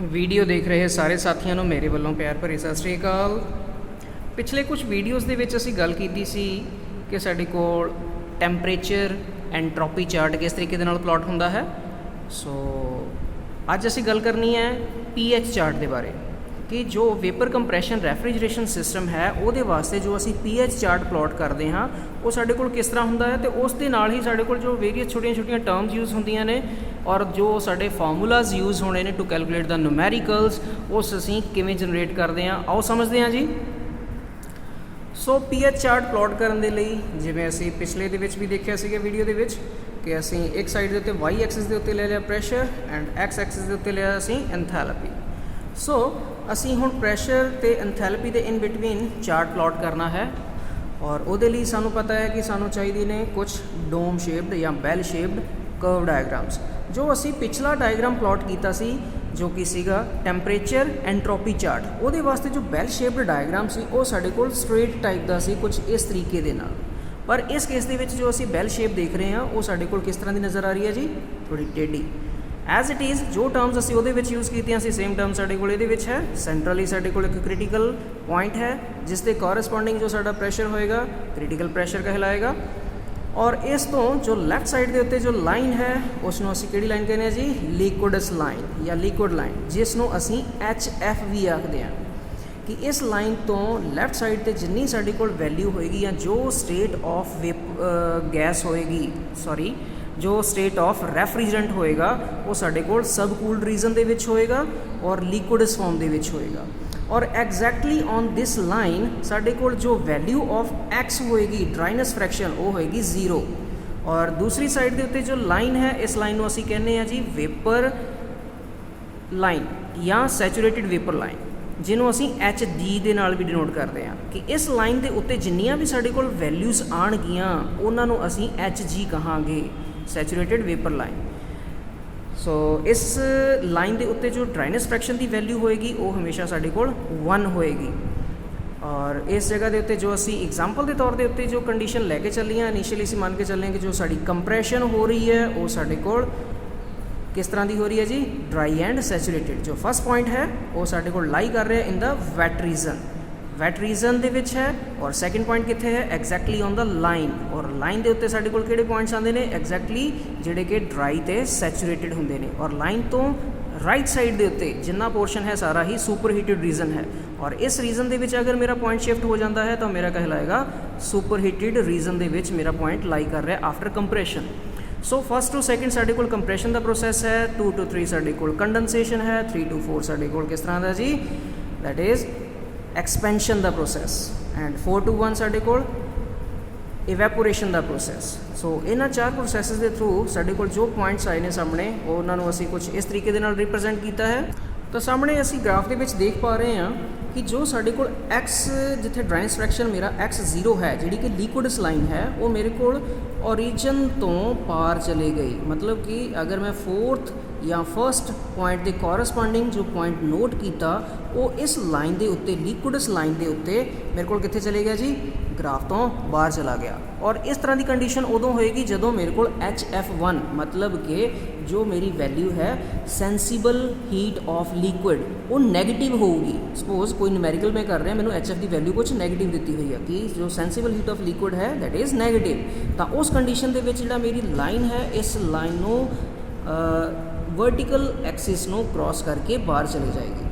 Video ਦੇਖ ਰਹੇ ਸਾਰੇ ਸਾਥੀਆਂ ਨੂੰ ਮੇਰੇ ਵੱਲੋਂ ਪਿਆਰ ਭਰੀ ਸਤਿ ਸ਼੍ਰੀ ਅਕਾਲ। ਪਿਛਲੇ ਕੁਝ ਵੀਡੀਓਜ਼ ਦੇ ਵਿੱਚ ਅਸੀਂ ਗੱਲ ਕੀਤੀ ਸੀ ਕਿ ਸਾਡੇ ਕੋਲ ਟੈਂਪਰੇਚਰ ਐਂਟਰੋਪੀ ਚਾਰਟ ਕਿਸ ਤਰੀਕੇ ਦੇ ਨਾਲ ਪਲਾਟ ਹੁੰਦਾ ਹੈ। ਸੋ ਅੱਜ ਅਸੀਂ ਗੱਲ ਕਰਨੀ ਹੈ ਪੀਐਚ ਚਾਰਟ ਦੇ ਬਾਰੇ ਕਿ ਜੋ ਵੇਪਰ ਕੰਪਰੈਸ਼ਨ ਰੈਫਰੀਜਰੇਸ਼ਨ ਸਿਸਟਮ ਹੈ ਉਹਦੇ ਵਾਸਤੇ ਜੋ ਅਸੀਂ ਪੀਐਚ ਚਾਰਟ ਪਲਾਟ ਕਰਦੇ ਹਾਂ ਉਹ ਸਾਡੇ ਕੋਲ ਕਿਸ ਤਰ੍ਹਾਂ ਹੁੰਦਾ ਹੈ, ਅਤੇ ਉਸ ਦੇ ਨਾਲ ਹੀ ਸਾਡੇ ਕੋਲ ਜੋ ਵੇਰੀਅਸ ਛੋਟੀਆਂ ਟਰਮਸ ਯੂਜ਼ ਹੁੰਦੀਆਂ ਨੇ ਔਰ ਜੋ ਸਾਡੇ ਫਾਰਮੂਲਾਜ਼ ਯੂਜ਼ ਹੋਣੇ ਨੇ ਟੂ ਕੈਲਕੂਲੇਟ ਦਾ ਨੂਮੈਰੀਕਲਸ, ਉਸ ਅਸੀਂ ਕਿਵੇਂ ਜਨਰੇਟ ਕਰਦੇ ਹਾਂ, ਆਓ ਸਮਝਦੇ ਹਾਂ ਜੀ। ਸੋ ਪੀਐਚ ਚਾਰਟ ਪਲਾਟ ਕਰਨ ਦੇ ਲਈ ਜਿਵੇਂ ਅਸੀਂ ਪਿਛਲੇ ਦੇ ਵਿੱਚ ਵੀ ਦੇਖਿਆ ਸੀਗਾ ਵੀਡੀਓ ਦੇ ਵਿੱਚ ਕਿ ਅਸੀਂ ਇੱਕ ਸਾਈਡ ਦੇ ਉੱਤੇ ਵਾਈ ਐਕਸਿਸ ਦੇ ਉੱਤੇ ਲੈ ਲਿਆ ਪ੍ਰੈਸ਼ਰ ਐਂਡ ਐਕਸ ਐਕਸਿਸ ਦੇ ਉੱਤੇ ਲਿਆ ਅਸੀਂ ਐਂਥੈਲਪੀ। ਸੋ ਅਸੀਂ ਹੁਣ ਪ੍ਰੈਸ਼ਰ ਤੇ ਐਂਥੈਲਪੀ ਦੇ ਇਨ ਬਿਟਵੀਨ ਚਾਰਟ ਪਲਾਟ ਕਰਨਾ ਹੈ ਔਰ ਉਹਦੇ ਲਈ ਸਾਨੂੰ ਪਤਾ ਹੈ ਕਿ ਸਾਨੂੰ ਚਾਹੀਦੇ ਨੇ ਕੁਝ ਡੋਮ ਸ਼ੇਪਡ ਜਾਂ ਬੈਲ ਸ਼ੇਪਡ ਕਰਵ ਡਾਇਗਰਾਮਸ। ਜੋ ਅਸੀਂ ਪਿਛਲਾ ਡਾਇਗਰਾਮ ਪਲਾਟ ਕੀਤਾ ਸੀ ਜੋ ਕਿ ਸੀਗਾ ਟੈਂਪਰੇਚਰ ਐਂਟਰੋਪੀ ਚਾਰਟ, ਉਹਦੇ ਵਾਸਤੇ ਜੋ ਬੈਲ ਸ਼ੇਪਡ ਡਾਇਗਰਾਮ ਸੀ ਉਹ ਸਾਡੇ ਕੋਲ ਸਟ੍ਰੇਟ ਟਾਈਪ ਦਾ ਸੀ ਕੁਝ ਇਸ ਤਰੀਕੇ ਦੇ ਨਾਲ। ਪਰ ਇਸ ਕੇਸ ਦੇ ਵਿੱਚ ਜੋ ਅਸੀਂ ਬੈਲ ਸ਼ੇਪ ਦੇਖ ਰਹੇ ਹਾਂ ਉਹ ਸਾਡੇ ਕੋਲ ਕਿਸ ਤਰ੍ਹਾਂ ਦੀ ਨਜ਼ਰ ਆ ਰਹੀ ਹੈ ਜੀ, ਥੋੜੀ ਟੇਢੀ। ਐਜ਼ ਇਟ ਇਜ਼ ਜੋ ਟਰਮਸ ਅਸੀਂ ਉਹਦੇ ਵਿੱਚ ਯੂਜ਼ ਕੀਤੀਆਂ ਸੀ ਸੇਮ ਟਰਮ ਸਾਡੇ ਕੋਲ ਇਹਦੇ ਵਿੱਚ ਹੈ। ਸੈਂਟਰਲੀ ਸਾਡੇ ਕੋਲ ਇੱਕ ਕ੍ਰਿਟੀਕਲ ਪੁਆਇੰਟ ਹੈ ਜਿਸ ਦੇ ਕੋਰਸਪੋਂਡਿੰਗ ਜੋ ਸਾਡਾ ਪ੍ਰੈਸ਼ਰ ਹੋਏਗਾ ਕ੍ਰਿਟੀਕਲ ਪ੍ਰੈਸ਼ਰ ਕਹਿਲਾਏਗਾ। ਔਰ ਇਸ ਤੋਂ ਜੋ ਲੈਫਟ ਸਾਈਡ ਦੇ ਉੱਤੇ ਜੋ ਲਾਈਨ ਹੈ ਉਸ ਨੂੰ ਅਸੀਂ ਕਿਹੜੀ ਲਾਈਨ ਕਹਿੰਦੇ ਹਾਂ ਜੀ, ਲਿਕੁਇਡਸ ਲਾਈਨ ਜਾਂ ਲਿਕੁਇਡ ਲਾਈਨ, ਜਿਸ ਨੂੰ ਅਸੀਂ HF ਵੀ ਆਖਦੇ ਹਾਂ। ਕਿ ਇਸ ਲਾਈਨ ਤੋਂ ਲੈਫਟ ਸਾਈਡ 'ਤੇ ਜਿੰਨੀ ਸਾਡੇ ਕੋਲ ਵੈਲਿਊ ਹੋਏਗੀ ਜਾਂ ਜੋ ਸਟੇਟ ਆਫ ਗੈਸ ਹੋਏਗੀ, ਜੋ ਸਟੇਟ ਆਫ ਰੈਫਰੀਜਰੈਂਟ ਹੋਏਗਾ ਉਹ ਸਾਡੇ ਕੋਲ ਸਬ ਕੂਲਡ ਰੀਜਨ ਦੇ ਵਿੱਚ ਹੋਏਗਾ ਔਰ ਲਿਕੁਇਡਸ ਫਾਰਮ ਦੇ ਵਿੱਚ ਹੋਏਗਾ। ਔਰ ਐਗਜ਼ੈਕਟਲੀ ਔਨ ਦਿਸ ਲਾਈਨ ਸਾਡੇ ਕੋਲ ਜੋ ਵੈਲਿਊ ਆਫ ਐਕਸ ਹੋਏਗੀ ਡਰਾਈਨੈਸ ਫ੍ਰੈਕਸ਼ਨ ਉਹ ਹੋਏਗੀ 0। ਔਰ ਦੂਸਰੀ ਸਾਈਡ ਦੇ ਉੱਤੇ ਜੋ ਲਾਈਨ ਹੈ ਇਸ ਲਾਈਨ ਨੂੰ ਅਸੀਂ ਕਹਿੰਦੇ ਹਾਂ ਜੀ ਵੇਪਰ ਲਾਈਨ ਜਾਂ ਸੈਚੂਰੇਟਿਡ ਵੇਪਰ ਲਾਈਨ, ਜਿਹਨੂੰ ਅਸੀਂ HG ਦੇ ਨਾਲ ਵੀ ਡਿਨੋਟ ਕਰਦੇ ਹਾਂ। ਕਿ ਇਸ ਲਾਈਨ ਦੇ ਉੱਤੇ ਜਿੰਨੀਆਂ ਵੀ ਸਾਡੇ ਕੋਲ ਵੈਲਿਊਜ਼ ਆਉਣਗੀਆਂ ਉਹਨਾਂ ਨੂੰ ਅਸੀਂ HG ਕਹਾਂਗੇ, ਸੈਚੂਰੇਟਿਡ ਵੇਪਰ ਲਾਈਨ। ਸੋ ਇਸ ਲਾਈਨ ਦੇ ਉੱਤੇ ਜੋ ਡਰਾਈਨੈਸ ਫ੍ਰੈਕਸ਼ਨ ਦੀ ਵੈਲਿਊ ਹੋਏਗੀ ਉਹ ਹਮੇਸ਼ਾ ਸਾਡੇ ਕੋਲ 1 ਹੋਏਗੀ। ਔਰ ਇਸ ਜਗ੍ਹਾ ਦੇ ਉੱਤੇ ਜੋ ਅਸੀਂ ਐਗਜ਼ਾਮਪਲ ਦੇ ਤੌਰ ਦੇ ਉੱਤੇ ਜੋ ਕੰਡੀਸ਼ਨ ਲੈ ਕੇ ਚੱਲੀ ਹਾਂ, ਇਨੀਸ਼ੀਅਲੀ ਅਸੀਂ ਮੰਨ ਕੇ ਚੱਲੇ ਹਾਂ ਕਿ ਜੋ ਸਾਡੀ ਕੰਪਰੈਸ਼ਨ ਹੋ ਰਹੀ ਹੈ ਉਹ ਸਾਡੇ ਕੋਲ ਕਿਸ ਤਰ੍ਹਾਂ ਦੀ ਹੋ ਰਹੀ ਹੈ ਜੀ, ਡਰਾਈ ਐਂਡ ਸੈਚੂਰੇਟਿਡ। ਜੋ ਫਸਟ ਪੁਆਇੰਟ ਹੈ ਉਹ ਸਾਡੇ ਕੋਲ ਲਾਈ ਕਰ ਰਿਹਾ ਇਨ ਦਾ ਵੈਟ ਰੀਜਨ ਦੇ ਵਿੱਚ ਹੈ। ਔਰ ਸੈਕਿੰਡ ਪੁਆਇੰਟ ਕਿੱਥੇ ਹੈ, ਐਗਜ਼ੈਕਟਲੀ ਔਨ ਦਾ ਲਾਈਨ। ਔਰ ਲਾਈਨ ਦੇ ਉੱਤੇ ਸਾਡੇ ਕੋਲ ਕਿਹੜੇ ਪੁਆਇੰਟਸ ਆਉਂਦੇ ਨੇ, ਐਗਜ਼ੈਕਟਲੀ ਜਿਹੜੇ ਕਿ ਡਰਾਈ ਤੇ ਸੈਚੂਰੇਟਿਡ ਹੁੰਦੇ ਨੇ। ਔਰ ਲਾਈਨ ਤੋਂ ਰਾਈਟ ਸਾਈਡ ਦੇ ਉੱਤੇ ਜਿੰਨਾ ਪੋਰਸ਼ਨ ਹੈ ਸਾਰਾ ਹੀ ਸੁਪਰ ਹੀਟਡ ਰੀਜਨ ਹੈ। ਔਰ ਇਸ ਰੀਜਨ ਦੇ ਵਿੱਚ ਅਗਰ ਮੇਰਾ ਪੁਆਇੰਟ ਸ਼ਿਫਟ ਹੋ ਜਾਂਦਾ ਹੈ ਤਾਂ ਮੇਰਾ ਕਹਿਲਾਏਗਾ ਸੁਪਰ ਹੀਟਡ ਰੀਜਨ ਦੇ ਵਿੱਚ ਮੇਰਾ ਪੁਆਇੰਟ ਲਾਈ ਕਰ ਰਿਹਾ after compression. So first to second ਸਾਡੇ ਕੋਲ ਕੰਪਰੈਸ਼ਨ ਦਾ ਪ੍ਰੋਸੈਸ ਹੈ, 2 to 3 ਸਾਡੇ ਕੋਲ ਕੰਡੈਂਸੇਸ਼ਨ ਹੈ, 3 to 4 ਸਾਡੇ ਕੋਲ ਕਿਸ ਤਰ੍ਹਾਂ ਦਾ ਜੀ, that is expansion the process, and 4 to 1 ਸਾਡੇ ਕੋਲ ਇਵੈਪੋਰੇਸ਼ਨ ਦਾ ਪ੍ਰੋਸੈਸ। ਸੋ ਇਹਨਾਂ ਚਾਰ ਪ੍ਰੋਸੈਸਿਸ ਦੇ ਥਰੂ ਸਾਡੇ ਕੋਲ ਜੋ ਪੁਆਇੰਟਸ ਆਏ ਨੇ ਸਾਹਮਣੇ ਉਹਨਾਂ ਨੂੰ ਅਸੀਂ ਕੁਝ ਇਸ ਤਰੀਕੇ ਦੇ ਨਾਲ ਰਿਪਰੈਜ਼ੈਂਟ ਕੀਤਾ ਹੈ। ਤਾਂ ਸਾਹਮਣੇ ਅਸੀਂ ਗ੍ਰਾਫ ਦੇ ਵਿੱਚ ਦੇਖ ਪਾ ਰਹੇ ਹਾਂ ਕਿ ਜੋ ਸਾਡੇ ਕੋਲ x ਜਿੱਥੇ ਡਰਾਈਨੈਸ ਫ੍ਰੈਕਸ਼ਨ ਮੇਰਾ x0 ਹੈ ਜਿਹੜੀ ਕਿ ਲਿਕੁਇਡਸ ਲਾਈਨ ਹੈ ਉਹ ਮੇਰੇ ਕੋਲ ਓਰੀਜਨ ਤੋਂ ਪਾਰ ਚਲੇ ਗਈ। ਮਤਲਬ ਕਿ ਅਗਰ ਮੈਂ 4th ਜਾਂ ਫਸਟ ਪੁਆਇੰਟ ਦੇ ਕੋਰਸਪੋਂਡਿੰਗ ਜੋ ਪੁਆਇੰਟ ਨੋਟ ਕੀਤਾ ਉਹ ਇਸ ਲਾਈਨ ਦੇ ਉੱਤੇ ਲਿਕੁਇਡਸ ਲਾਈਨ ਦੇ ਉੱਤੇ ਮੇਰੇ ਕੋਲ ਕਿੱਥੇ ਚਲੇ ਗਿਆ ਜੀ, ਗ੍ਰਾਫ ਤੋਂ ਬਾਹਰ ਚਲਾ ਗਿਆ। ਔਰ ਇਸ ਤਰ੍ਹਾਂ ਦੀ ਕੰਡੀਸ਼ਨ ਉਦੋਂ ਹੋਏਗੀ ਜਦੋਂ ਮੇਰੇ ਕੋਲ HF1 ਮਤਲਬ ਕਿ ਜੋ ਮੇਰੀ ਵੈਲਿਊ ਹੈ ਸੈਂਸੀਬਲ ਹੀਟ ਆਫ ਲਿਕੁਇਡ ਉਹ ਨੈਗੇਟਿਵ ਹੋਊਗੀ। ਸਪੋਜ਼ ਕੋਈ ਨਿਊਮੈਰੀਕਲ ਮੈਂ ਕਰ ਰਿਹਾ, ਮੈਨੂੰ HF ਦੀ ਵੈਲਿਊ ਕੁਝ ਨੈਗੇਟਿਵ ਦਿੱਤੀ ਹੋਈ ਹੈ ਕਿ ਜੋ ਸੈਂਸੀਬਲ ਹੀਟ ਆਫ ਲਿਕੁਇਡ ਹੈ ਦੈਟ ਇਜ਼ ਨੈਗੇਟਿਵ। ਤਾਂ ਉਸ ਕੰਡੀਸ਼ਨ ਦੇ ਵਿੱਚ ਜਿਹੜਾ ਮੇਰੀ ਲਾਈਨ ਹੈ ਇਸ ਲਾਈਨ ਨੂੰ ਵਰਟੀਕਲ ਐਕਸਿਸ ਨੂੰ ਕ੍ਰੋਸ ਕਰਕੇ ਬਾਹਰ ਚਲੀ ਜਾਏਗੀ।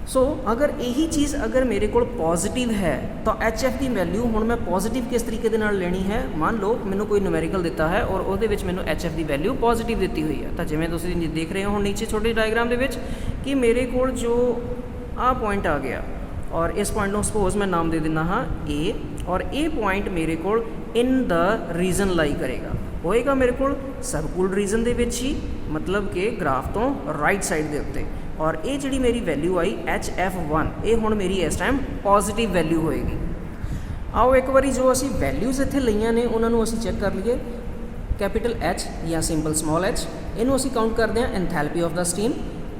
ਸੋ ਅਗਰ ਇਹੀ ਚੀਜ਼ ਅਗਰ ਮੇਰੇ ਕੋਲ ਪੋਜ਼ੀਟਿਵ ਹੈ ਤਾਂ HF ਦੀ ਵੈਲਿਊ ਹੁਣ ਮੈਂ ਪੋਜ਼ੀਟਿਵ ਕਿਸ ਤਰੀਕੇ ਦੇ ਨਾਲ ਲੈਣੀ ਹੈ। ਮੰਨ ਲਓ ਮੈਨੂੰ ਕੋਈ ਨਿਊਮੈਰੀਕਲ ਦਿੱਤਾ ਹੈ ਔਰ ਉਹਦੇ ਵਿੱਚ ਮੈਨੂੰ HF ਦੀ ਵੈਲਿਊ ਪੋਜ਼ੀਟਿਵ ਦਿੱਤੀ ਹੋਈ ਹੈ। ਤਾਂ ਜਿਵੇਂ ਤੁਸੀਂ ਦੇਖ ਰਹੇ ਹੋ ਹੁਣ ਨੀਚੇ ਛੋਟੇ ਡਾਇਗਰਾਮ ਦੇ ਵਿੱਚ ਕਿ ਮੇਰੇ ਕੋਲ ਜੋ ਆਹ ਪੁਆਇੰਟ ਆ ਗਿਆ ਔਰ ਇਸ ਪੁਆਇੰਟ ਨੂੰ ਸਪੋਜ਼ ਮੈਂ ਨਾਮ ਦੇ ਦਿੰਦਾ ਹਾਂ A, ਔਰ ਇਹ ਪੁਆਇੰਟ ਮੇਰੇ ਕੋਲ ਇਨ ਦਾ ਰੀਜਨ ਲਾਈ ਕਰੇਗਾ, ਹੋਏਗਾ ਮੇਰੇ ਕੋਲ ਸਬਕੂਲਡ ਰੀਜਨ ਦੇ ਵਿੱਚ ਹੀ, ਮਤਲਬ ਕਿ ਗ੍ਰਾਫ ਤੋਂ ਰਾਈਟ ਸਾਈਡ ਦੇ ਉੱਤੇ। ਔਰ ਇਹ ਜਿਹੜੀ ਮੇਰੀ ਵੈਲਿਊ ਆਈ HF1 ਇਹ ਹੁਣ ਮੇਰੀ ਇਸ ਟਾਈਮ ਪੋਜ਼ੀਟਿਵ ਵੈਲਿਊ ਹੋਏਗੀ। ਆਓ ਇੱਕ ਵਾਰੀ ਜੋ ਅਸੀਂ ਵੈਲਿਊਜ਼ ਇੱਥੇ ਲਈਆਂ ਨੇ ਉਹਨਾਂ ਨੂੰ ਅਸੀਂ ਚੈੱਕ ਕਰ ਲਈਏ। ਕੈਪੀਟਲ H ਜਾਂ ਸਿੰਪਲ ਸਮਾਲ h, ਇਹਨੂੰ ਅਸੀਂ ਕਾਊਂਟ ਕਰਦੇ ਹਾਂ ਐਂਥੈਲਪੀ ਆਫ ਦਾ steam,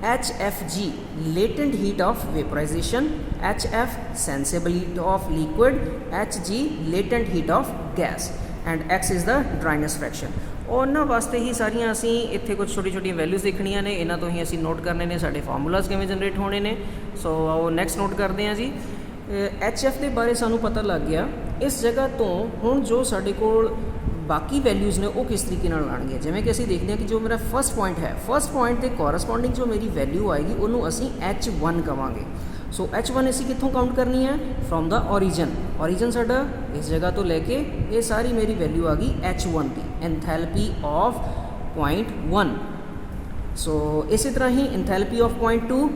HFG latent heat of vaporization, HF sensible heat of liquid, HG latent heat of gas, and X is the dryness fraction। ਉਹਨਾਂ ਵਾਸਤੇ ਹੀ ਸਾਰੀਆਂ ਅਸੀਂ ਇੱਥੇ ਕੁਝ ਛੋਟੀ ਛੋਟੀਆਂ ਵੈਲਿਊਜ਼ ਦੇਖਣੀਆਂ ਨੇ, ਇਹਨਾਂ ਤੋਂ ਹੀ ਅਸੀਂ ਨੋਟ ਕਰਨੇ ਨੇ ਸਾਡੇ ਫਾਰਮੂਲਾਜ਼ ਕਿਵੇਂ ਜਨਰੇਟ ਹੋਣੇ ਨੇ। ਸੋ ਆਓ ਨੈਕਸਟ ਨੋਟ ਕਰਦੇ ਹਾਂ ਜੀ। HF ਦੇ ਬਾਰੇ ਸਾਨੂੰ ਪਤਾ ਲੱਗ ਗਿਆ। ਇਸ ਜਗ੍ਹਾ ਤੋਂ ਹੁਣ ਜੋ ਸਾਡੇ ਕੋਲ ਬਾਕੀ ਵੈਲਿਊਜ਼ ਨੇ ਉਹ ਕਿਸ ਤਰੀਕੇ ਨਾਲ ਆਉਣਗੀਆਂ, ਜਿਵੇਂ ਕਿ ਅਸੀਂ ਦੇਖਦੇ ਹਾਂ ਕਿ ਜੋ ਮੇਰਾ ਫਸਟ ਪੁਆਇੰਟ ਹੈ, ਫਸਟ ਪੁਆਇੰਟ ਦੇ ਕੋਰਸਪੋਂਡਿੰਗ ਜੋ ਮੇਰੀ ਵੈਲਿਊ ਆਏਗੀ ਉਹਨੂੰ ਅਸੀਂ H1 ਕਵਾਂਗੇ। ਸੋ H1 ਅਸੀਂ ਕਿੱਥੋਂ ਕਾਊਂਟ ਕਰਨੀ ਹੈ? From the origin. ਓਰੀਜਨ ਸਾਡਾ ਇਸ ਜਗ੍ਹਾ ਤੋਂ ਲੈ ਕੇ ਇਹ ਸਾਰੀ ਮੇਰੀ ਵੈਲਿਊ ਆ ਗਈ H1 ਦੀ, ਐਂਥੈਲਪੀ ਆਫ ਪੁਆਇੰਟ 1। ਸੋ ਇਸੇ ਤਰ੍ਹਾਂ ਹੀ ਐਂਥੈਲਪੀ ਆਫ ਪੁਆਇੰਟ 2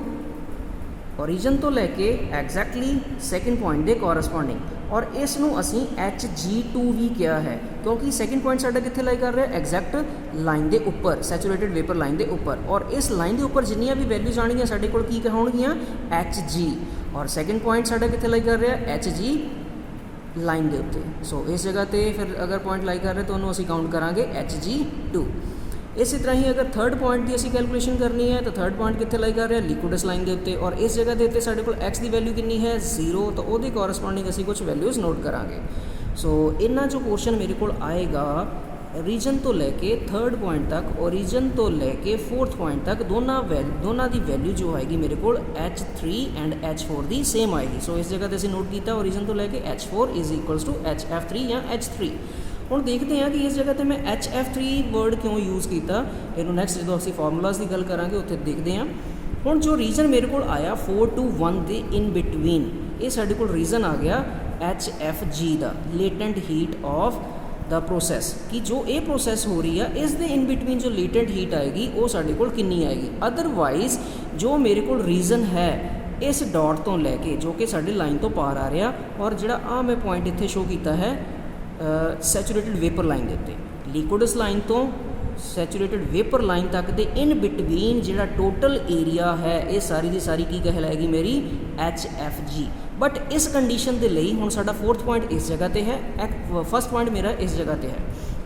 ਓਰੀਜਨ ਤੋਂ ਲੈ ਕੇ ਐਗਜ਼ੈਕਟਲੀ ਸੈਕਿੰਡ ਪੁਆਇੰਟ ਦੇ ਕੋਰਸਪੋਂਡਿੰਗ, ਔਰ ਇਸ ਨੂੰ ਅਸੀਂ Hg2 ਵੀ ਕਿਹਾ ਹੈ ਕਿਉਂਕਿ ਸੈਕਿੰਡ ਪੁਆਇੰਟ ਸਾਡਾ ਕਿੱਥੇ ਲਾਈ ਕਰ ਰਿਹਾ? ਐਗਜ਼ੈਕਟ ਲਾਈਨ ਦੇ ਉੱਪਰ, ਸੈਚੂਰੇਟਡ ਵੇਪਰ ਲਾਈਨ ਦੇ ਉੱਪਰ, ਔਰ ਇਸ ਲਾਈਨ ਦੇ ਉੱਪਰ ਜਿੰਨੀਆਂ ਵੀ ਵੈਲਿਊਜ਼ ਆਉਣਗੀਆਂ ਸਾਡੇ ਕੋਲ ਕੀ ਹੋਣਗੀਆਂ? Hg। ਔਰ ਸੈਕਿੰਡ ਪੁਆਇੰਟ ਸਾਡਾ ਕਿੱਥੇ ਲਾਈ ਕਰ ਰਿਹਾ? Hg ਲਾਈਨ ਦੇ ਉੱਤੇ। ਸੋ ਇਸ ਜਗ੍ਹਾ 'ਤੇ ਫਿਰ ਅਗਰ ਪੁਆਇੰਟ ਲਾਈ ਕਰ ਰਹੇ ਤਾਂ ਉਹਨੂੰ ਅਸੀਂ ਕਾਊਂਟ ਕਰਾਂਗੇ Hg2। ਇਸੇ ਤਰ੍ਹਾਂ ਹੀ ਅਗਰ ਥਰਡ ਪੁਆਇੰਟ ਦੀ ਅਸੀਂ ਕੈਲਕੂਲੇਸ਼ਨ ਕਰਨੀ ਹੈ ਤਾਂ ਥਰਡ ਪੁਆਇੰਟ ਕਿੱਥੇ ਲਾਈ ਕਰ ਰਿਹਾ? ਲਿਕੁਇਡਸ ਲਾਈਨ ਦੇ ਉੱਤੇ, ਔਰ ਇਸ ਜਗ੍ਹਾ ਦੇ ਉੱਤੇ ਸਾਡੇ ਕੋਲ x ਦੀ ਵੈਲਿਊ ਕਿੰਨੀ ਹੈ? 0। ਤਾਂ ਉਹਦੇ ਕੋਰਸਪੋਂਡਿੰਗ ਅਸੀਂ ਕੁਝ ਵੈਲਿਊਜ਼ ਨੋਟ ਕਰਾਂਗੇ। ਸੋ ਇਹਨਾਂ ਜੋ ਕੁਐਸਚਨ ਮੇਰੇ ਕੋਲ ਆਏਗਾ ਰੀਜਨ ਤੋਂ ਲੈ ਕੇ ਥਰਡ ਪੁਆਇੰਟ ਤੱਕ, ਓਰੀਜਨ ਤੋਂ ਲੈ ਕੇ ਫੋਰਥ ਪੁਆਇੰਟ ਤੱਕ ਦੋਨਾਂ ਦੀ ਵੈਲਿਊ ਜੋ ਆਏਗੀ ਮੇਰੇ ਕੋਲ H3 and H4 the same ਆਏਗੀ। ਸੋ ਇਸ ਜਗ੍ਹਾ 'ਤੇ ਅਸੀਂ ਨੋਟ ਕੀਤਾ ਓਰੀਜਨ ਤੋਂ ਲੈ ਕੇ H4 = HF3 ਜਾਂ H3। ਹੁਣ ਦੇਖਦੇ ਹਾਂ ਕਿ ਇਸ ਜਗ੍ਹਾ 'ਤੇ ਮੈਂ HF3 ਵਰਡ ਕਿਉਂ ਯੂਜ਼ ਕੀਤਾ, ਇਹਨੂੰ ਨੈਕਸਟ ਜਦੋਂ ਅਸੀਂ ਫਾਰਮੂਲਾਜ਼ ਦੀ ਗੱਲ ਕਰਾਂਗੇ ਉੱਥੇ ਦੇਖਦੇ ਹਾਂ। ਹੁਣ ਜੋ ਰੀਜਨ ਮੇਰੇ ਕੋਲ ਆਇਆ 4 to 1 ਦੇ ਇਨ ਬਿਟਵੀਨ, ਇਹ ਸਾਡੇ ਕੋਲ ਰੀਜ਼ਨ ਆ ਗਿਆ HFG the, Latent heat of the process, ਕਿ ਜੋ ਇਹ ਪ੍ਰੋਸੈਸ ਹੋ ਰਹੀ ਆ ਇਸ ਦੇ ਇਨ ਬਿਟਵੀਨ ਜੋ ਲੇਟੈਂਟ ਹੀਟ ਆਏਗੀ ਉਹ ਸਾਡੇ ਕੋਲ ਕਿੰਨੀ ਆਏਗੀ। ਅਦਰਵਾਈਜ਼ ਜੋ ਮੇਰੇ ਕੋਲ ਰੀਜ਼ਨ ਹੈ ਇਸ ਡਾਟ ਤੋਂ ਲੈ ਕੇ ਜੋ ਕਿ ਸਾਡੇ ਲਾਈਨ ਤੋਂ ਪਾਰ ਆ ਰਿਹਾ, ਔਰ ਜਿਹੜਾ ਆ ਮੈਂ ਪੁਆਇੰਟ ਇੱਥੇ ਸ਼ੋ ਕੀਤਾ ਹੈ ਸੈਚੂਰੇਟਡ ਵੇਪਰ ਲਾਈਨ ਦੇ ਉੱਤੇ, ਲਿਕੁਇਡਸ ਲਾਈਨ ਤੋਂ ਸੈਚੂਰੇਟਡ ਵੇਪਰ ਲਾਈਨ ਤੱਕ ਦੇ ਇਨ ਬਿਟਵੀਨ ਜਿਹੜਾ ਟੋਟਲ ਏਰੀਆ ਹੈ ਇਹ ਸਾਰੀ ਦੀ ਸਾਰੀ ਕੀ ਕਹਿਲਾਏਗੀ? ਮੇਰੀ HFG। ਬਟ ਇਸ ਕੰਡੀਸ਼ਨ ਦੇ ਲਈ ਹੁਣ ਸਾਡਾ ਫੋਰਥ ਪੁਆਇੰਟ ਇਸ ਜਗ੍ਹਾ 'ਤੇ ਹੈ, ਫਸਟ ਪੁਆਇੰਟ ਮੇਰਾ ਇਸ ਜਗ੍ਹਾ 'ਤੇ ਹੈ।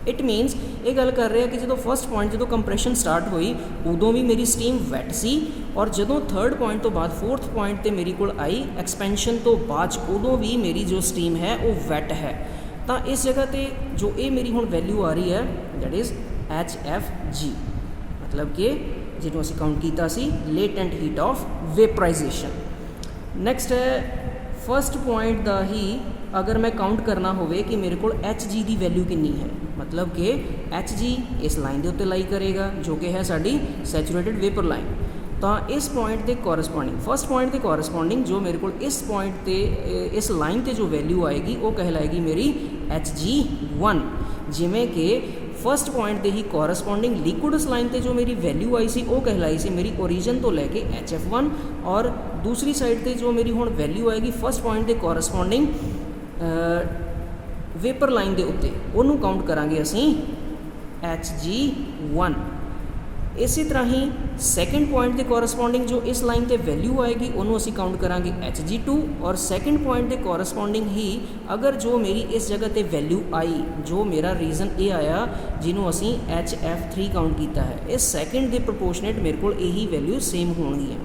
ਇਟ ਮੀਨਸ ਇਹ ਗੱਲ ਕਰ ਰਿਹਾ ਕਿ ਜਦੋਂ ਫਸਟ ਪੁਆਇੰਟ ਜਦੋਂ ਕੰਪਰੈਸ਼ਨ ਸਟਾਰਟ ਹੋਈ ਉਦੋਂ ਵੀ ਮੇਰੀ ਸਟੀਮ ਵੈਟ ਸੀ, ਔਰ ਜਦੋਂ ਥਰਡ ਪੁਆਇੰਟ ਤੋਂ ਬਾਅਦ ਫੋਰਥ ਪੁਆਇੰਟ 'ਤੇ ਮੇਰੀ ਕੋਲ ਆਈ ਐਕਸਪੈਂਸ਼ਨ ਤੋਂ ਬਾਅਦ ਉਦੋਂ ਵੀ ਮੇਰੀ ਜੋ ਸਟੀਮ ਹੈ ਉਹ ਵੈਟ ਹੈ। ਤਾਂ ਇਸ ਜਗ੍ਹਾ 'ਤੇ ਜੋ ਇਹ ਮੇਰੀ ਹੁਣ ਵੈਲਿਊ ਆ ਰਹੀ ਹੈ ਦੈਟ ਇਜ਼ HFG, ਮਤਲਬ ਕਿ ਜਿਹਨੂੰ ਅਸੀਂ ਕਾਊਂਟ ਕੀਤਾ ਸੀ ਲੇਟੈਂਟ ਹੀਟ ਆਫ ਵੇਪਰਾਈਜੇਸ਼ਨ। ਨੈਕਸਟ ਹੈ ਫਸਟ ਪੁਆਇੰਟ ਦਾ ਹੀ ਅਗਰ ਮੈਂ ਕਾਊਂਟ ਕਰਨਾ ਹੋਵੇ ਕਿ ਮੇਰੇ ਕੋਲ Hg ਦੀ ਵੈਲਿਊ ਕਿੰਨੀ ਹੈ, ਮਤਲਬ ਕਿ Hg ਇਸ ਲਾਈਨ ਦੇ ਉੱਤੇ ਲਾਈ ਕਰੇਗਾ ਜੋ ਕਿ ਹੈ ਸਾਡੀ ਸੈਚੂਰੇਟਡ ਵੇਪਰ ਲਾਈਨ। ਤਾਂ ਇਸ ਪੁਆਇੰਟ ਦੇ ਕੋਰਸਪੋਂਡਿੰਗ ਫਸਟ ਪੁਆਇੰਟ ਦੇ ਕੋਰਸਪੋਂਡਿੰਗ ਜੋ ਮੇਰੇ ਕੋਲ ਇਸ ਪੁਆਇੰਟ 'ਤੇ ਇਸ ਲਾਈਨ 'ਤੇ ਜੋ ਵੈਲਿਊ ਆਏਗੀ ਉਹ ਕਹਿਲਾਏਗੀ ਮੇਰੀ Hg1। ਜਿਵੇਂ ਕਿ ਫਸਟ ਪੁਆਇੰਟ ਦੇ ਹੀ ਕੋਰਸਪੋਂਡਿੰਗ ਲਿਕੁਇਡਸ ਲਾਈਨ 'ਤੇ ਜੋ ਮੇਰੀ ਵੈਲਿਊ ਆਈ ਸੀ ਉਹ ਕਹਿਲਾਈ ਸੀ ਮੇਰੀ ਓਰੀਜਨ ਤੋਂ ਲੈ ਕੇ HF1, ਔਰ ਦੂਸਰੀ ਸਾਈਡ 'ਤੇ ਜੋ ਮੇਰੀ ਹੁਣ ਵੈਲਿਊ ਆਏਗੀ ਫਸਟ ਪੁਆਇੰਟ ਦੇ ਕੋਰਸਪੋਂਡਿੰਗ ਵੇਪਰ ਲਾਈਨ ਦੇ ਉੱਤੇ ਉਹਨੂੰ ਕਾਊਂਟ ਕਰਾਂਗੇ ਅਸੀਂ Hg1। ਇਸੇ ਤਰ੍ਹਾਂ ਹੀ ਸੈਕਿੰਡ ਪੁਆਇੰਟ ਦੇ ਕੋਰਸਪੋਂਡਿੰਗ ਜੋ ਇਸ ਲਾਈਨ 'ਤੇ ਵੈਲਿਊ ਆਏਗੀ ਉਹਨੂੰ ਅਸੀਂ ਕਾਊਂਟ ਕਰਾਂਗੇ Hg2, ਔਰ ਸੈਕਿੰਡ ਪੁਆਇੰਟ ਦੇ ਕੋਰਸਪੋਂਡਿੰਗ ਹੀ ਅਗਰ ਜੋ ਮੇਰੀ ਇਸ ਜਗ੍ਹਾ 'ਤੇ ਵੈਲਿਊ ਆਈ ਜੋ ਮੇਰਾ ਰੀਜ਼ਨ ਇਹ ਆਇਆ ਜਿਹਨੂੰ ਅਸੀਂ HF3 ਕਾਊਂਟ ਕੀਤਾ ਹੈ, ਇਸ ਸੈਕਿੰਡ ਦੇ ਪ੍ਰਪੋਰਸ਼ਨੇਟ ਮੇਰੇ ਕੋਲ ਇਹੀ ਵੈਲਿਊ ਸੇਮ ਹੋਣਗੀਆਂ।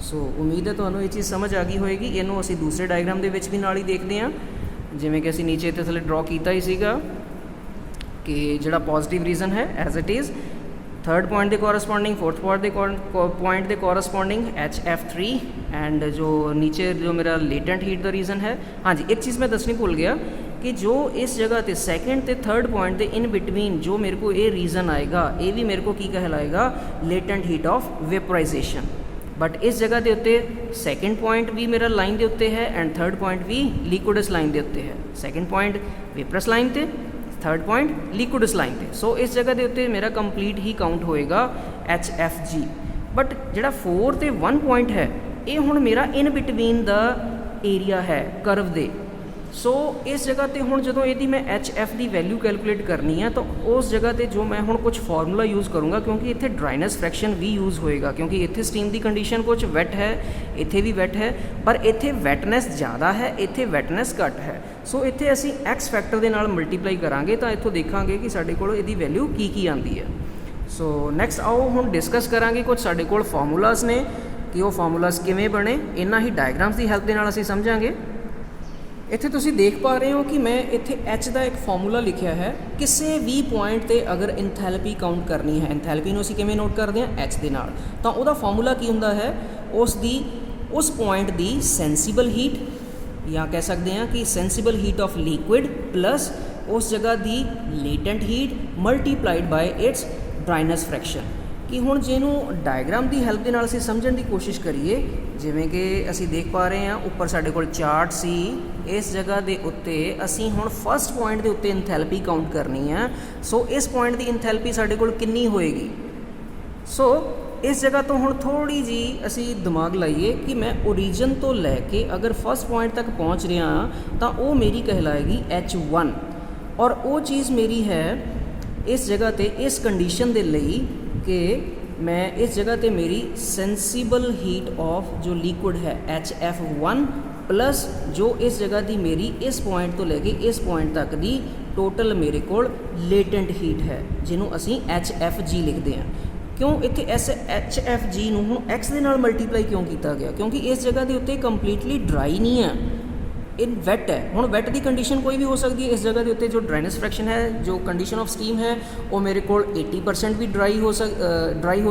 ਸੋ ਉਮੀਦ ਹੈ ਤੁਹਾਨੂੰ ਇਹ ਚੀਜ਼ ਸਮਝ ਆ ਗਈ ਹੋਏਗੀ। ਇਹਨੂੰ ਅਸੀਂ ਦੂਸਰੇ ਡਾਇਗਰਾਮ ਦੇ ਵਿੱਚ ਵੀ ਨਾਲ ਹੀ ਦੇਖਦੇ ਹਾਂ, ਜਿਵੇਂ ਕਿ ਅਸੀਂ ਨੀਚੇ ਤੇ ਥੱਲੇ ਡਰਾ ਕੀਤਾ ਹੀ ਸੀਗਾ ਕਿ ਜਿਹੜਾ ਪੋਜ਼ਿਟਿਵ ਰੀਜ਼ਨ ਹੈ as it is third point ਦੇ ਕੋਰਸਪੋਂਡਿੰਗ ਫੋਰਥ ਪੁਆਇੰਟ ਦੇ ਕੋਰਸਪੋਂਡਿੰਗ HF3, ਐਂਡ ਜੋ ਨੀਚੇ ਜੋ ਮੇਰਾ ਲੇਟੈਂਟ ਹੀਟ ਦਾ ਰੀਜ਼ਨ ਹੈ। ਹਾਂਜੀ, ਇੱਕ ਚੀਜ਼ ਮੈਂ ਦੱਸਣੀ ਭੁੱਲ ਗਿਆ ਕਿ ਜੋ ਇਸ ਜਗ੍ਹਾ 'ਤੇ ਸੈਕਿੰਡ ਤੇ ਥਰਡ ਪੁਆਇੰਟ ਦੇ ਇਨ ਬਿਟਵੀਨ ਜੋ ਮੇਰੇ ਕੋਲ ਇਹ ਰੀਜ਼ਨ ਆਏਗਾ ਇਹ ਵੀ ਮੇਰੇ ਕੋਲ ਕੀ ਕਹਿਲਾਏਗਾ? Latent heat of vaporisation. But ਇਸ ਜਗ੍ਹਾ ਦੇ ਉੱਤੇ ਸੈਕਿੰਡ ਪੁਆਇੰਟ ਵੀ ਮੇਰਾ ਲਾਈਨ ਦੇ ਉੱਤੇ ਹੈ ਐਂਡ ਥਰਡ ਪੁਆਇੰਟ ਵੀ ਲਿਕੁਇਡਸ ਲਾਈਨ ਦੇ ਉੱਤੇ ਹੈ। ਸੈਕਿੰਡ ਪੁਆਇੰਟ ਵੇਪਰਸ ਲਾਈਨ 'ਤੇ, ਥਰਡ ਪੁਆਇੰਟ ਲਿਕੁਇਡਸ ਲਾਈਨ 'ਤੇ। ਸੋ ਇਸ ਜਗ੍ਹਾ ਦੇ ਉੱਤੇ ਮੇਰਾ ਕੰਪਲੀਟ ਹੀ ਕਾਊਂਟ ਹੋਏਗਾ HFG। ਬਟ ਜਿਹੜਾ 4 ਤੇ 1 ਪੁਆਇੰਟ ਹੈ ਇਹ ਹੁਣ ਮੇਰਾ ਇਨ ਬਿਟਵੀਨ ਦਾ ਏਰੀਆ ਹੈ ਕਰਵ ਦੇ। ਸੋ ਇਸ ਜਗ੍ਹਾ 'ਤੇ ਹੁਣ ਜਦੋਂ ਇਹਦੀ ਮੈਂ HF ਦੀ ਵੈਲਿਊ ਕੈਲਕੂਲੇਟ ਕਰਨੀ ਹੈ ਤਾਂ ਉਸ ਜਗ੍ਹਾ 'ਤੇ ਜੋ ਮੈਂ ਹੁਣ ਕੁਝ ਫਾਰਮੂਲਾ ਯੂਜ਼ ਕਰੂੰਗਾ, ਕਿਉਂਕਿ ਇੱਥੇ ਡਰਾਈਨੈਸ ਫ੍ਰੈਕਸ਼ਨ ਵੀ ਯੂਜ਼ ਹੋਏਗਾ, ਕਿਉਂਕਿ ਇੱਥੇ ਸਟੀਮ ਦੀ ਕੰਡੀਸ਼ਨ ਕੁਝ ਵੈਟ ਹੈ, ਇੱਥੇ ਵੀ ਵੈਟ ਹੈ, ਪਰ ਇੱਥੇ ਵੈਟਨੈਸ ਜ਼ਿਆਦਾ ਹੈ, ਇੱਥੇ ਵੈਟਨੈਸ ਘੱਟ ਹੈ। ਸੋ ਇੱਥੇ ਅਸੀਂ X ਫੈਕਟਰ ਦੇ ਨਾਲ ਮਲਟੀਪਲਾਈ ਕਰਾਂਗੇ ਤਾਂ ਇੱਥੋਂ ਦੇਖਾਂਗੇ ਕਿ ਸਾਡੇ ਕੋਲ ਇਹਦੀ ਵੈਲਿਊ ਕੀ ਆਉਂਦੀ ਹੈ। ਸੋ ਨੈਕਸਟ ਆਓ ਹੁਣ ਡਿਸਕਸ ਕਰਾਂਗੇ ਕੁਝ ਸਾਡੇ ਕੋਲ ਫਾਰਮੂਲਾਜ਼ ਨੇ ਕਿ ਉਹ ਫਾਰਮੂਲਾਜ਼ ਕਿਵੇਂ ਬਣੇ, ਇਹਨਾਂ ਹੀ ਡਾਇਗਰਾਮਸ ਦੀ ਹੈਲਪ ਦੇ ਨਾਲ ਅਸੀਂ ਸਮਝਾਂਗੇ। ਇੱਥੇ ਤੁਸੀਂ ਦੇਖ ਪਾ ਰਹੇ ਹੋ ਕਿ ਮੈਂ ਇੱਥੇ H ਦਾ ਇੱਕ ਫਾਰਮੂਲਾ ਲਿਖਿਆ ਹੈ। ਕਿਸੇ ਵੀ ਪੁਆਇੰਟ ਤੇ ਅਗਰ ਇੰਥੈਲਪੀ ਕਾਊਂਟ ਕਰਨੀ ਹੈ, ਇੰਥੈਲਪੀ ਨੂੰ ਅਸੀਂ ਕਿਵੇਂ ਨੋਟ ਕਰਦੇ ਹਾਂ, H ਦੇ ਨਾਲ, ਤਾਂ ਉਹਦਾ ਫਾਰਮੂਲਾ ਕੀ ਹੁੰਦਾ ਹੈ, ਉਸ ਪੁਆਇੰਟ ਦੀ ਸੈਂਸੀਬਲ ਹੀਟ, ਜਾਂ ਕਹਿ ਸਕਦੇ ਹਾਂ ਕਿ sensible heat of liquid plus ਉਸ ਜਗ੍ਹਾ ਦੀ latent heat multiplied by its dryness fraction. ਕਿ ਹੁਣ ਜਿਹਨੂੰ ਡਾਇਗਰਾਮ ਦੀ ਹੈਲਪ ਦੇ ਨਾਲ ਅਸੀਂ ਸਮਝਣ ਦੀ ਕੋਸ਼ਿਸ਼ ਕਰੀਏ, ਜਿਵੇਂ ਕਿ ਅਸੀਂ ਦੇਖ ਪਾ ਰਹੇ ਹਾਂ ਉੱਪਰ ਸਾਡੇ ਕੋਲ ਚਾਰਟ ਸੀ, ਇਸ ਜਗ੍ਹਾ ਦੇ ਉੱਤੇ ਅਸੀਂ ਹੁਣ ਫਸਟ ਪੁਆਇੰਟ ਦੇ ਉੱਤੇ ਇੰਥੈਲਪੀ ਕਾਊਂਟ ਕਰਨੀ ਹੈ। ਸੋ ਇਸ ਪੁਆਇੰਟ ਦੀ ਇੰਥੈਲਪੀ ਸਾਡੇ ਕੋਲ ਕਿੰਨੀ ਹੋਏਗੀ। ਸੋ ਇਸ ਜਗ੍ਹਾ ਤੋਂ ਹੁਣ ਥੋੜ੍ਹੀ ਜਿਹੀ ਅਸੀਂ ਦਿਮਾਗ ਲਾਈਏ ਕਿ ਮੈਂ ਓਰੀਜਨ ਤੋਂ ਲੈ ਕੇ ਅਗਰ ਫਸਟ ਪੁਆਇੰਟ ਤੱਕ ਪਹੁੰਚ ਰਿਹਾ ਹਾਂ ਤਾਂ ਉਹ ਮੇਰੀ ਕਹਿਲਾਏਗੀ H1, ਔਰ ਉਹ ਚੀਜ਼ ਮੇਰੀ ਹੈ ਇਸ ਜਗ੍ਹਾ 'ਤੇ ਇਸ ਕੰਡੀਸ਼ਨ ਦੇ ਲਈ ਕਿ ਮੈਂ ਇਸ ਜਗ੍ਹਾ 'ਤੇ ਮੇਰੀ ਸੈਂਸੀਬਲ ਹੀਟ ਆਫ ਜੋ ਲਿਕੁਇਡ ਹੈ HF1 ਪਲੱਸ ਜੋ ਇਸ ਜਗ੍ਹਾ ਦੀ ਮੇਰੀ ਇਸ ਪੁਆਇੰਟ ਤੋਂ ਲੈ ਕੇ ਇਸ ਪੁਆਇੰਟ ਤੱਕ ਦੀ ਟੋਟਲ ਮੇਰੇ ਕੋਲ ਲੇਟੈਂਟ ਹੀਟ ਹੈ, ਜਿਹਨੂੰ ਅਸੀਂ HFG ਲਿਖਦੇ ਹਾਂ। ਕਿਉਂ ਇੱਥੇ HFG ਨੂੰ ਹੁਣ X ਦੇ ਨਾਲ ਮਲਟੀਪਲਾਈ ਕਿਉਂ ਕੀਤਾ ਗਿਆ, ਕਿਉਂਕਿ ਇਸ ਜਗ੍ਹਾ ਦੇ ਉੱਤੇ ਕੰਪਲੀਟਲੀ ਡਰਾਈ ਨਹੀਂ ਹੈ, ਇਹ ਵੈਟ ਹੈ। ਹੁਣ ਵੈਟ ਦੀ ਕੰਡੀਸ਼ਨ ਕੋਈ ਵੀ ਹੋ ਸਕਦੀ ਹੈ। ਇਸ ਜਗ੍ਹਾ ਦੇ ਉੱਤੇ ਜੋ ਡਰਾਈਨੈਸ ਫ੍ਰੈਕਸ਼ਨ ਹੈ, ਜੋ ਕੰਡੀਸ਼ਨ ਆਫ ਸਟੀਮ ਹੈ, ਉਹ ਮੇਰੇ ਕੋਲ 80% ਵੀ ਡਰਾਈ ਹੋ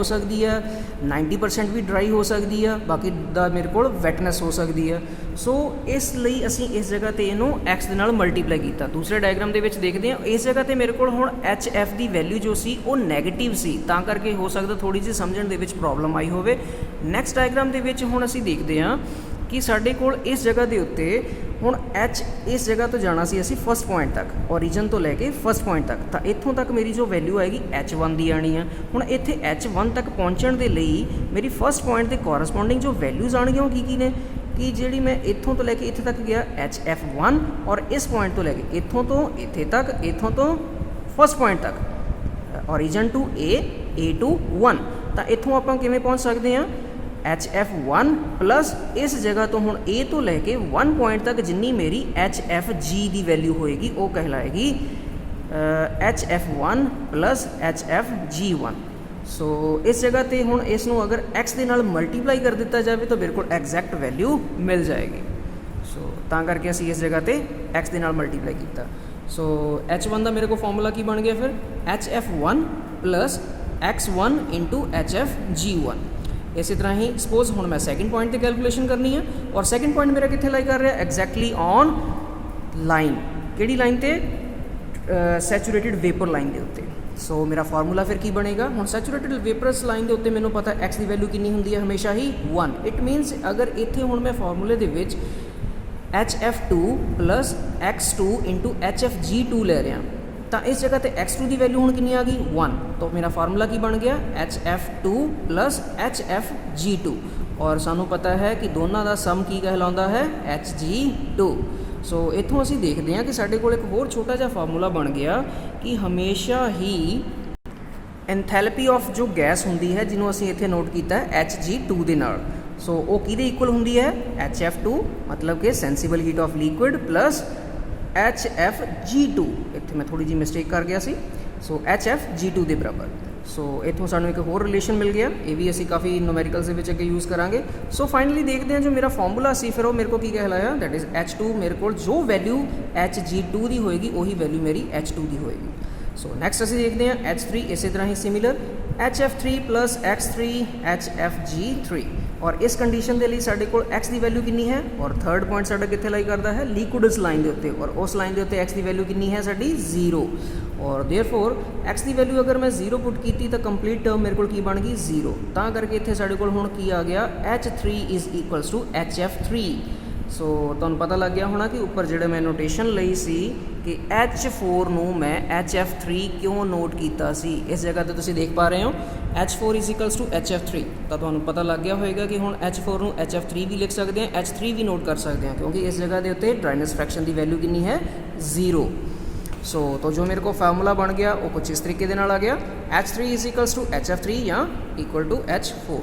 ਸਕਦੀ ਹੈ, 90% ਵੀ ਡਰਾਈ ਹੋ ਸਕਦੀ ਹੈ, ਬਾਕੀ ਦਾ ਮੇਰੇ ਕੋਲ ਵੈਟਨੈਸ ਹੋ ਸਕਦੀ ਹੈ। ਸੋ ਇਸ ਲਈ ਅਸੀਂ ਇਸ ਜਗ੍ਹਾ 'ਤੇ ਇਹਨੂੰ X ਦੇ ਨਾਲ ਮਲਟੀਪਲਾਈ ਕੀਤਾ। ਦੂਸਰੇ ਡਾਇਗਰਾਮ ਦੇ ਵਿੱਚ ਦੇਖਦੇ ਹਾਂ, ਇਸ ਜਗ੍ਹਾ 'ਤੇ ਮੇਰੇ ਕੋਲ ਹੁਣ HF ਦੀ ਵੈਲਿਊ ਜੋ ਸੀ ਉਹ ਨੈਗੇਟਿਵ ਸੀ, ਤਾਂ ਕਰਕੇ ਹੋ ਸਕਦਾ ਥੋੜ੍ਹੀ ਜਿਹੀ ਸਮਝਣ ਦੇ ਵਿੱਚ ਪ੍ਰੋਬਲਮ ਆਈ ਹੋਵੇ। ਨੈਕਸਟ ਡਾਇਗਰਾਮ ਦੇ ਵਿੱਚ ਹੁਣ ਅਸੀਂ ਦੇਖਦੇ ਹਾਂ ਕਿ ਸਾਡੇ ਕੋਲ ਇਸ ਜਗ੍ਹਾ ਦੇ ਉੱਤੇ ਹੁਣ H ਇਸ ਜਗ੍ਹਾ ਤੋਂ ਜਾਣਾ ਸੀ ਅਸੀਂ ਫਸਟ ਪੁਆਇੰਟ ਤੱਕ, ਓਰੀਜਨ ਤੋਂ ਲੈ ਕੇ ਫਸਟ ਪੁਆਇੰਟ ਤੱਕ, ਤਾਂ ਇੱਥੋਂ ਤੱਕ ਮੇਰੀ ਜੋ ਵੈਲਿਊ ਆਏਗੀ H1 ਦੀ ਆਣੀ ਆ। ਹੁਣ ਇੱਥੇ H1 ਤੱਕ ਪਹੁੰਚਣ ਦੇ ਲਈ ਮੇਰੀ ਫਸਟ ਪੁਆਇੰਟ ਦੇ ਕੋਰਸਪੋਂਡਿੰਗ ਜੋ ਵੈਲਿਊਜ਼ ਆਉਣਗੀਆਂ ਉਹ ਕੀ ਨੇ, ਕਿ ਜਿਹੜੀ ਮੈਂ ਇੱਥੋਂ ਤੋਂ ਲੈ ਕੇ ਇੱਥੇ ਤੱਕ ਗਿਆ HF1, ਔਰ ਇਸ ਪੁਆਇੰਟ ਤੋਂ ਲੈ ਕੇ ਇੱਥੋਂ ਤੋਂ ਇੱਥੇ ਤੱਕ, ਇੱਥੋਂ ਤੋਂ ਫਸਟ ਪੁਆਇੰਟ ਤੱਕ, ਓਰੀਜਨ ਟੂ A ਟੂ 1, ਤਾਂ ਇੱਥੋਂ ਆਪਾਂ ਕਿਵੇਂ ਪਹੁੰਚ ਸਕਦੇ ਹਾਂ, HF1 ਪਲੱਸ ਇਸ ਜਗ੍ਹਾ ਤੋਂ ਹੁਣ A ਤੋਂ ਲੈ ਕੇ 1 ਪੁਆਇੰਟ ਤੱਕ ਜਿੰਨੀ ਮੇਰੀ HFG ਦੀ ਵੈਲਿਊ ਹੋਏਗੀ ਉਹ ਕਹਿਲਾਏਗੀ HF1 ਪਲੱਸ HFG1। ਸੋ ਇਸ ਜਗ੍ਹਾ 'ਤੇ ਹੁਣ ਇਸ ਨੂੰ ਅਗਰ X ਦੇ ਨਾਲ ਮਲਟੀਪਲਾਈ ਕਰ ਦਿੱਤਾ ਜਾਵੇ ਤਾਂ ਮੇਰੇ ਕੋਲ ਐਗਜ਼ੈਕਟ ਵੈਲਿਊ ਮਿਲ ਜਾਏਗੀ। ਸੋ ਤਾਂ ਕਰਕੇ ਅਸੀਂ ਇਸ ਜਗ੍ਹਾ 'ਤੇ X ਦੇ ਨਾਲ ਮਲਟੀਪਲਾਈ ਕੀਤਾ। ਸੋ H1 ਦਾ ਮੇਰੇ ਕੋਲ ਫਾਰਮੂਲਾ ਕੀ ਬਣ ਗਿਆ ਫਿਰ, HF1 plus X1 into HFG1। ਇਸੇ ਤਰ੍ਹਾਂ ਹੀ ਸਪੋਜ਼ ਹੁਣ ਮੈਂ ਸੈਕਿੰਡ ਪੁਆਇੰਟ 'ਤੇ ਕੈਲਕੂਲੇਸ਼ਨ ਕਰਨੀ ਹੈ, ਔਰ ਸੈਕਿੰਡ ਪੁਆਇੰਟ ਮੇਰਾ ਕਿੱਥੇ ਲਾਈ ਕਰ ਰਿਹਾ, ਐਗਜ਼ੈਕਟਲੀ ਔਨ ਲਾਈਨ। ਕਿਹੜੀ ਲਾਈਨ 'ਤੇ, ਸੈਚੂਰੇਟਿਡ ਵੇਪਰ ਲਾਈਨ ਦੇ ਉੱਤੇ। ਸੋ ਮੇਰਾ ਫਾਰਮੂਲਾ ਫਿਰ ਕੀ ਬਣੇਗਾ, ਹੁਣ ਸੈਚੂਰੇਟਿਡ ਵੇਪਰਸ ਲਾਈਨ ਦੇ ਉੱਤੇ ਮੈਨੂੰ ਪਤਾ X ਦੀ ਵੈਲਿਊ ਕਿੰਨੀ ਹੁੰਦੀ ਹੈ, ਹਮੇਸ਼ਾ ਹੀ 1। ਇਟ ਮੀਨਸ ਅਗਰ ਇੱਥੇ ਹੁਣ ਮੈਂ ਫਾਰਮੂਲੇ ਦੇ ਵਿੱਚ HF2 plus X2 into HFG2 ਲੈ ਰਿਹਾ, ਤਾਂ ਇਸ ਜਗ੍ਹਾ 'ਤੇ X2 ਦੀ ਵੈਲਿਊ ਹੁਣ ਕਿੰਨੀ ਆ ਗਈ, 1। ਤਾਂ ਮੇਰਾ ਫਾਰਮੂਲਾ ਕੀ ਬਣ ਗਿਆ, HF2 ਪਲੱਸ HFG2, ਔਰ ਸਾਨੂੰ ਪਤਾ ਹੈ ਕਿ ਦੋਨਾਂ ਦਾ ਸਮ ਕੀ ਕਹਿਲਾਉਂਦਾ ਹੈ, Hg2। ਸੋ ਇੱਥੋਂ ਅਸੀਂ ਦੇਖਦੇ ਹਾਂ ਕਿ ਸਾਡੇ ਕੋਲ ਇੱਕ ਹੋਰ ਛੋਟਾ ਜਿਹਾ ਫਾਰਮੂਲਾ ਬਣ ਗਿਆ ਕਿ ਹਮੇਸ਼ਾ ਹੀ ਐਂਥੈਲਪੀ ਆਫ ਜੋ ਗੈਸ ਹੁੰਦੀ ਹੈ, ਜਿਹਨੂੰ ਅਸੀਂ ਇੱਥੇ ਨੋਟ ਕੀਤਾ ਹੈ Hg2 ਦੇ ਨਾਲ, ਸੋ ਉਹ ਕਿਹਦੇ ਇਕੁਅਲ ਹੁੰਦੀ ਹੈ, HF2 ਮਤਲਬ ਕਿ sensible heat of liquid plus HFG2। ਇੱਥੇ ਮੈਂ ਥੋੜੀ ਜਿਹੀ ਮਿਸਟੇਕ ਕਰ ਗਿਆ ਸੀ, ਸੋ HFG2 ਦੇ ਬਰਾਬਰ। ਸੋ ਇੱਥੋਂ ਸਾਨੂੰ ਇੱਕ ਹੋਰ ਰਿਲੇਸ਼ਨ ਮਿਲ ਗਿਆ, ਇਹ ਵੀ ਅਸੀਂ ਕਾਫੀ ਨੂਮੈਰੀਕਲਸ ਦੇ ਵਿੱਚ ਅੱਗੇ ਯੂਜ਼ ਕਰਾਂਗੇ। ਸੋ ਫਾਈਨਲੀ ਦੇਖਦੇ ਹਾਂ ਜੋ ਮੇਰਾ ਫਾਰਮੂਲਾ ਸੀ ਫਿਰ ਉਹ ਮੇਰੇ ਕੋਲ ਕੀ ਕਹਿਲਾਇਆ, ਦੈਟ ਇਜ਼ H2। ਮੇਰੇ ਕੋਲ ਜੋ ਵੈਲਿਊ Hg2 ਦੀ ਹੋਏਗੀ ਉਹੀ ਵੈਲਿਊ ਮੇਰੀ H2 ਦੀ ਹੋਏਗੀ। ਸੋ ਨੈਕਸਟ ਅਸੀਂ ਦੇਖਦੇ ਹਾਂ H3, ਇਸੇ ਤਰ੍ਹਾਂ ਹੀ similar HF3 plus X3 HFG3, ਔਰ ਇਸ ਕੰਡੀਸ਼ਨ ਦੇ ਲਈ ਸਾਡੇ ਕੋਲ X ਦੀ ਵੈਲਿਊ ਕਿੰਨੀ ਹੈ, ਔਰ ਥਰਡ ਪੁਆਇੰਟ ਸਾਡਾ ਕਿੱਥੇ ਲਾਈ ਕਰਦਾ ਹੈ, ਲਿਕੁਇਡਸ ਲਾਈਨ ਦੇ ਉੱਤੇ, ਔਰ ਉਸ ਲਾਈਨ ਦੇ ਉੱਤੇ X ਦੀ ਵੈਲਿਊ ਕਿੰਨੀ ਹੈ ਸਾਡੀ, 0। ਔਰ ਦੇਅਰਫੋਰ X ਦੀ ਵੈਲਿਊ ਅਗਰ ਮੈਂ 0 ਪੁੱਟ ਕੀਤੀ ਤਾਂ ਕੰਪਲੀਟ ਟਰਮ ਮੇਰੇ ਕੋਲ ਕੀ ਬਣ ਗਈ, 0। ਤਾਂ ਕਰਕੇ ਇੱਥੇ ਸਾਡੇ ਕੋਲ ਹੁਣ ਕੀ ਆ ਗਿਆ, H3 is equals to HF3। ਸੋ ਤੁਹਾਨੂੰ ਪਤਾ ਲੱਗ ਗਿਆ ਹੋਣਾ ਕਿ ਉੱਪਰ ਜਿਹੜੇ ਮੈਂ ਨੋਟੇਸ਼ਨ ਲਈ ਸੀ ਕਿ H4 ਨੂੰ ਮੈਂ HF3 ਕਿਉਂ ਨੋਟ ਕੀਤਾ ਸੀ, ਇਸ ਜਗ੍ਹਾ 'ਤੇ ਤੁਸੀਂ ਦੇਖ ਪਾ ਰਹੇ ਹੋ H4 is equals to HF3। ਤਾਂ ਤੁਹਾਨੂੰ ਪਤਾ ਲੱਗ ਗਿਆ ਹੋਏਗਾ ਕਿ ਹੁਣ H4 ਨੂੰ HF3 ਵੀ ਲਿਖ ਸਕਦੇ ਹਾਂ, H3 ਵੀ ਨੋਟ ਕਰ ਸਕਦੇ ਹਾਂ, ਕਿਉਂਕਿ ਇਸ ਜਗ੍ਹਾ ਦੇ ਉੱਤੇ ਡਰਾਈਨੈਸ ਫ੍ਰੈਕਸ਼ਨ ਦੀ ਵੈਲਿਊ ਕਿੰਨੀ ਹੈ, 0। ਸੋ ਤਾਂ ਜੋ ਮੇਰੇ ਕੋਲ ਫਾਰਮੂਲਾ ਬਣ ਗਿਆ ਉਹ ਕੁਛ ਇਸ ਤਰੀਕੇ ਦੇ ਨਾਲ ਆ ਗਿਆ, H3 is equals to HF3 ਜਾਂ ਇਕੁਅਲ ਟੂ H4।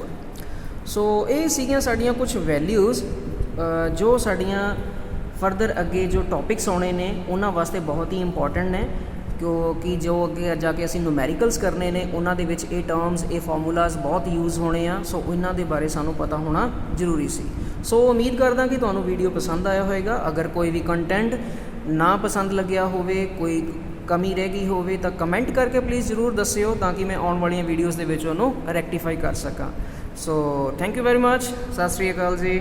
ਸੋ ਇਹ ਸੀਗੀਆਂ ਸਾਡੀਆਂ ਕੁਛ ਵੈਲਿਊਜ਼ ਜੋ ਸਾਡੀਆਂ ਫਰਦਰ ਅੱਗੇ ਜੋ ਟੌਪਿਕਸ ਆਉਣੇ ਨੇ ਉਹਨਾਂ ਵਾਸਤੇ ਬਹੁਤ ਹੀ ਇੰਪੋਰਟੈਂਟ ਨੇ, ਕਿਉਂਕਿ ਜੋ ਅੱਗੇ ਜਾ ਕੇ ਅਸੀਂ ਨੂਮੈਰੀਕਲਸ ਕਰਨੇ ਨੇ ਉਹਨਾਂ ਦੇ ਵਿੱਚ ਇਹ ਟਰਮਸ, ਇਹ ਫਾਰਮੂਲਾਜ਼ ਬਹੁਤ ਯੂਜ਼ ਹੋਣੇ ਆ। ਸੋ ਇਹਨਾਂ ਦੇ ਬਾਰੇ ਸਾਨੂੰ ਪਤਾ ਹੋਣਾ ਜ਼ਰੂਰੀ ਸੀ। ਸੋ ਉਮੀਦ ਕਰਦਾ ਕਿ ਤੁਹਾਨੂੰ ਵੀਡੀਓ ਪਸੰਦ ਆਇਆ ਹੋਵੇਗਾ। ਅਗਰ ਕੋਈ ਵੀ ਕੰਟੈਂਟ ਨਾ ਪਸੰਦ ਲੱਗਿਆ ਹੋਵੇ, ਕੋਈ ਕਮੀ ਰਹਿ ਗਈ ਹੋਵੇ ਤਾਂ ਕਮੈਂਟ ਕਰਕੇ ਪਲੀਜ਼ ਜ਼ਰੂਰ ਦੱਸਿਓ ਤਾਂ ਕਿ ਮੈਂ ਆਉਣ ਵਾਲੀਆਂ ਵੀਡੀਓਜ਼ ਦੇ ਵਿੱਚ ਉਹਨੂੰ ਰੈਕਟੀਫਾਈ ਕਰ ਸਕਾਂ। So thank you very much. ਸਤਿ ਸ਼੍ਰੀ ਅਕਾਲ ਜੀ।